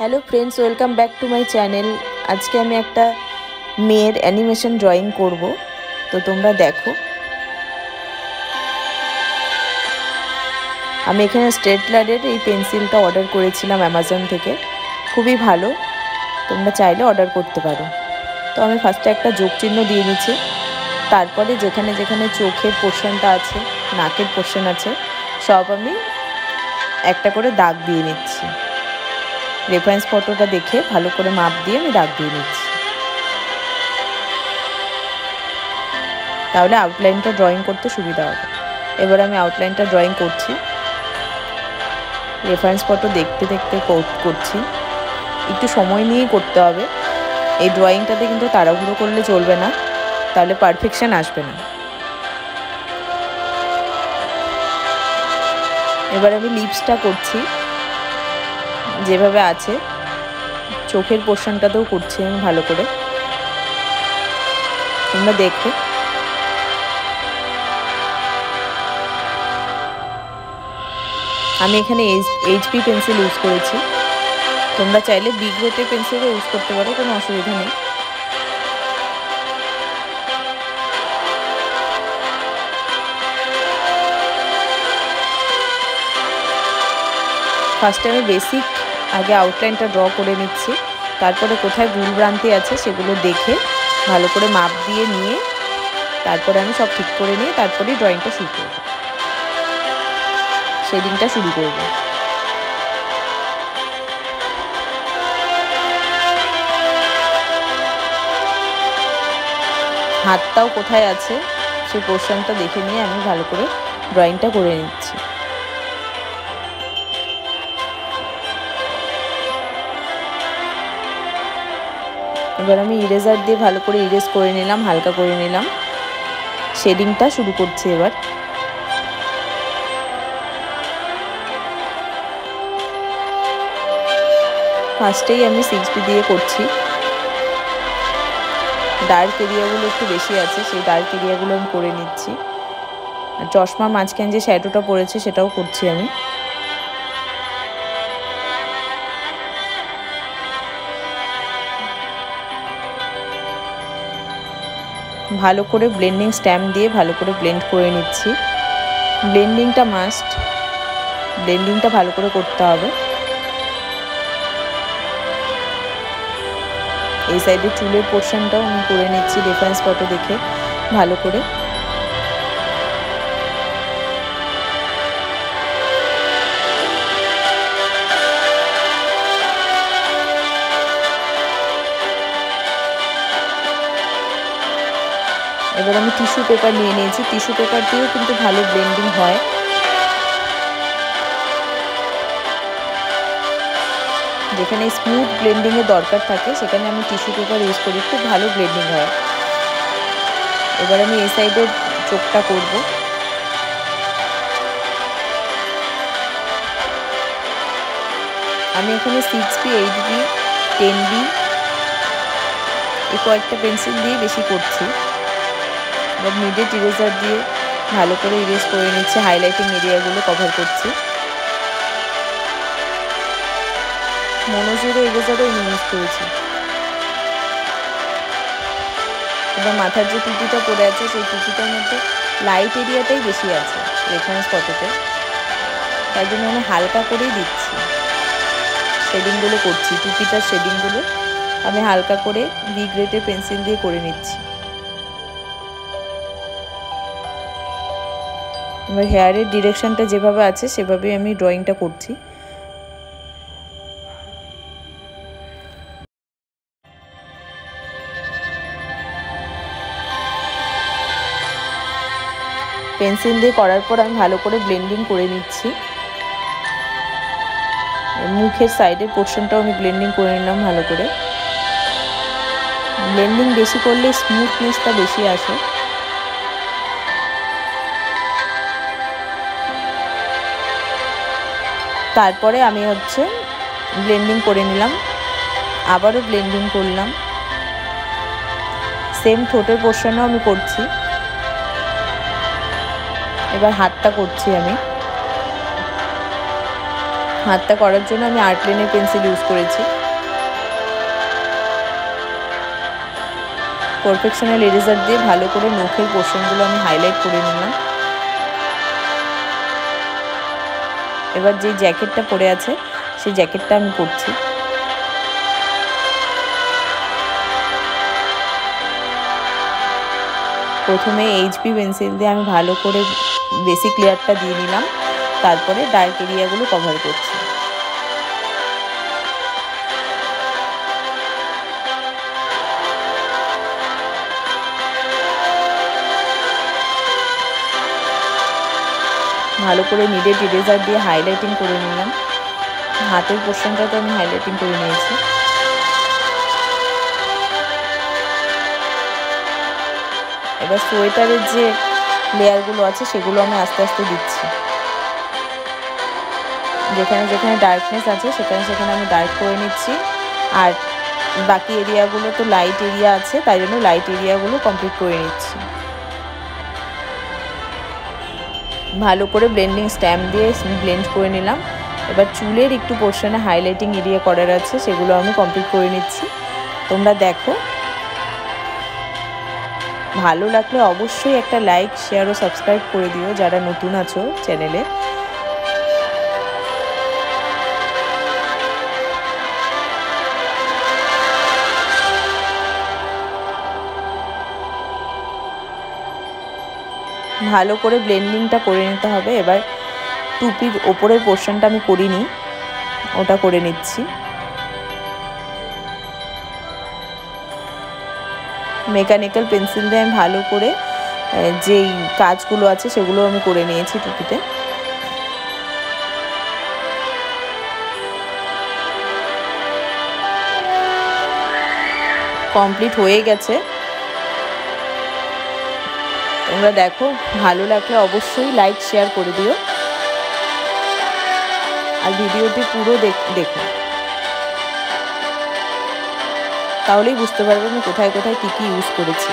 Hello friends, welcome back to my channel. आज के हमें एक मेयर एनिमेशन ड्रॉइंग करब, तो तुम्हारा देखो। আমি এখানে স্টেডলারের এই পেন্সিলটা অর্ডার করেছিলাম অ্যামাজন থেকে, খুবই ভালো, তোমরা চাইলে অর্ডার করতে পারো। তো আমি ফার্স্টে একটা যোগ চিহ্ন দিয়ে নিচ্ছি, তারপরে যেখানে যেখানে চোখের পোর্শনটা আছে, নাকের পোর্শন আছে, সব আমি একটা করে দাগ দিয়ে নিচ্ছি। রেফারেন্স ফটোটা দেখে ভালো করে মাপ দিয়ে আমি দাগ দিয়ে নিচ্ছি, তাহলে আউটলাইনটা ড্রয়িং করতে সুবিধা হবে। এবার আমি আউটলাইনটা ড্রয়িং করছি, রেফারেন্স ফটো দেখতে দেখতে করছি, একটু সময় নিয়েই করতে হবে। এই ড্রয়িংটাতে কিন্তু তাড়াহুড়ো করলে চলবে না, তাহলে পারফেকশন আসবে না। এবার আমি লিপসটা করছি, যেভাবে আছে চোখের পোর্শনটাতেও করছি আমি ভালো করে, তোমরা দেখো। আমি এখানে এইচপি পেন্সিল ইউজ করেছি, তোমরা চাইলে বি গ্রেডের পেন্সিলও ইউজ করতে পারো, কোনো অসুবিধা নেই। ফার্স্টে আমি বেসিক আগে আউটলাইনটা ড্র করে নিচ্ছি, তারপরে কোথায় ভুল ভ্রান্তি আছে সেগুলো দেখে ভালো করে মাপ দিয়ে নিয়ে তারপরে আমি সব ঠিক করে নিয়ে তারপরেই ড্রয়িংটা শুরু করব, শেডিংটা শুরু করব। হাতটাও কোথায় আছে সেই পোর্শনটা দেখে নিয়ে আমি ভালো করে ড্রয়িংটা করে নিচ্ছি। এবার আমি ইরেজার দিয়ে ভালো করে ইরেজ করে নিলাম, হালকা করে নিলাম, শেডিংটা শুরু করছি। এবার ফার্স্টেই আমি 6B দিয়ে করছি, ডার্ক এরিয়াগুলো একটু বেশি আছে, সেই ডার্ক এরিয়াগুলো আমি করে নিচ্ছি। আর চশমার মাঝখানে যে শ্যাডোটা পড়েছে সেটাও করছি আমি। ভালো করে ব্লেন্ডিং স্ট্যাম্প দিয়ে ভালো করে ব্লেন্ড করে নিচ্ছি। ব্লেন্ডিংটা মাস্ট, ব্লেন্ডিংটা ভালো করে করতে হবে। এই সাইডে চুলের পোর্শনটাও আমি করে নিচ্ছি রেফারেন্স ফটো দেখে ভালো করে। এবার আমি টিস্যু পেপার নিয়ে নিয়েছি, টিস্যু পেপার দিয়েও কিন্তু ভালো ব্লেন্ডিং হয়। যেখানে স্মুথ ব্লেন্ডিংয়ের দরকার থাকে সেখানে আমি টিস্যু পেপার ইউজ করি, খুব ভালো ব্লেন্ডিং হয়। এবার আমি এই সাইডের চোখটা করব। আমি এখানে 6B, 8B, 10B এই কয়েকটা পেন্সিল দিয়ে বেশি করছি। এবার মিডেট ইরেজার দিয়ে ভালো করে ইরেজ করে নিচ্ছি, হাইলাইটিং এরিয়াগুলো কভার করছি। মনোজিরো ইরেজারও আমি ইউজ করেছি। এবার মাথার যে টুপিটা পরে আছে সেই টুপিটার মধ্যে লাইট এরিয়াটাই বেশি আছে রেফারেন্স ফটোতে, তাই জন্য আমি হালকা করেই দিচ্ছি, শেডিংগুলো করছি। টুপিটার শেডিংগুলো আমি হালকা করে বি গ্রেডের পেন্সিল দিয়ে করে নিচ্ছি। এবার হেয়ারের ডিরেকশনটা যেভাবে আছে সেভাবেই আমি ড্রয়িংটা করছি। পেন্সিল দিয়ে করার পর আমি ভালো করে ব্লেন্ডিং করে নিচ্ছি। মুখের সাইডের পোর্শনটাও আমি ব্লেন্ডিং করে নিলাম ভালো করে। ব্লেন্ডিং বেশি করলে স্মুথনেসটা বেশি আসে। তারপরে আমি ব্লেন্ডিং করে নিলাম, আবারও ব্লেন্ডিং করলাম, সেম ঠোঁটের পোর্শনও আমি করছি। এবার হাতটা করছি আমি, হাতটা করার জন্য আমি আর্ট লাইনের পেন্সিল ইউজ করেছি। পারফেকশনাল ইরেজার দিয়ে ভালো করে নখের পোর্শনগুলো আমি হাইলাইট করে নিলাম। এবার যে জ্যাকেটটা পরে আছে সেই জ্যাকেটটা আমি করছি। প্রথমে এইচবি পেন্সিল দিয়ে আমি ভালো করে বেসিক লেয়ারটা দিয়ে নিলাম, তারপরে ডার্ক এরিয়াগুলো কভার করছি। ভালো করে নিডেড ইরেজার দিয়ে হাইলাইটিং করে নিলাম। হাতের পোর্শনটা তো আমি হাইলাইটিং করে নিয়েছি। এবার সোয়েটারের যে লেয়ারগুলো আছে সেগুলো আমি আস্তে আস্তে দিচ্ছি। যেখানে যেখানে ডার্কনেস আছে সেখানে সেখানে আমি ডার্ক করে নিচ্ছি, আর বাকি এরিয়াগুলো তো লাইট এরিয়া আছে, তাই জন্য লাইট এরিয়াগুলো কমপ্লিট করে নিচ্ছি। ভালো করে ব্লেন্ডিং স্ট্যাম্প দিয়ে ব্লেন্ড করে নিলাম। এবার চুলের একটু পোর্শনে হাইলাইটিং এরিয়া করার আছে, সেগুলো আমি কমপ্লিট করে নিচ্ছি। তোমরা দেখো, ভালো লাগলে অবশ্যই একটা লাইক, শেয়ার ও সাবস্ক্রাইব করে দিও যারা নতুন আছো চ্যানেলে। ভালো করে ব্লেন্ডিংটা করে নিতে হবে। এবার টুপির ওপরের পোর্শনটা আমি করিনি, ওটা করে নিচ্ছি। মেকানিক্যাল পেন্সিল দিয়ে আমি ভালো করে যেই কাজগুলো আছে সেগুলো আমি করে নিয়েছি টুপিতে। কমপ্লিট হয়ে গেছে। তোমরা দেখো, ভালো লাগলে অবশ্যই লাইক শেয়ার করে দিও, আর ভিডিওটি পুরো দেখো, তাহলেই বুঝতে পারবে আমি কোথায় কোথায় কী কী ইউজ করেছি।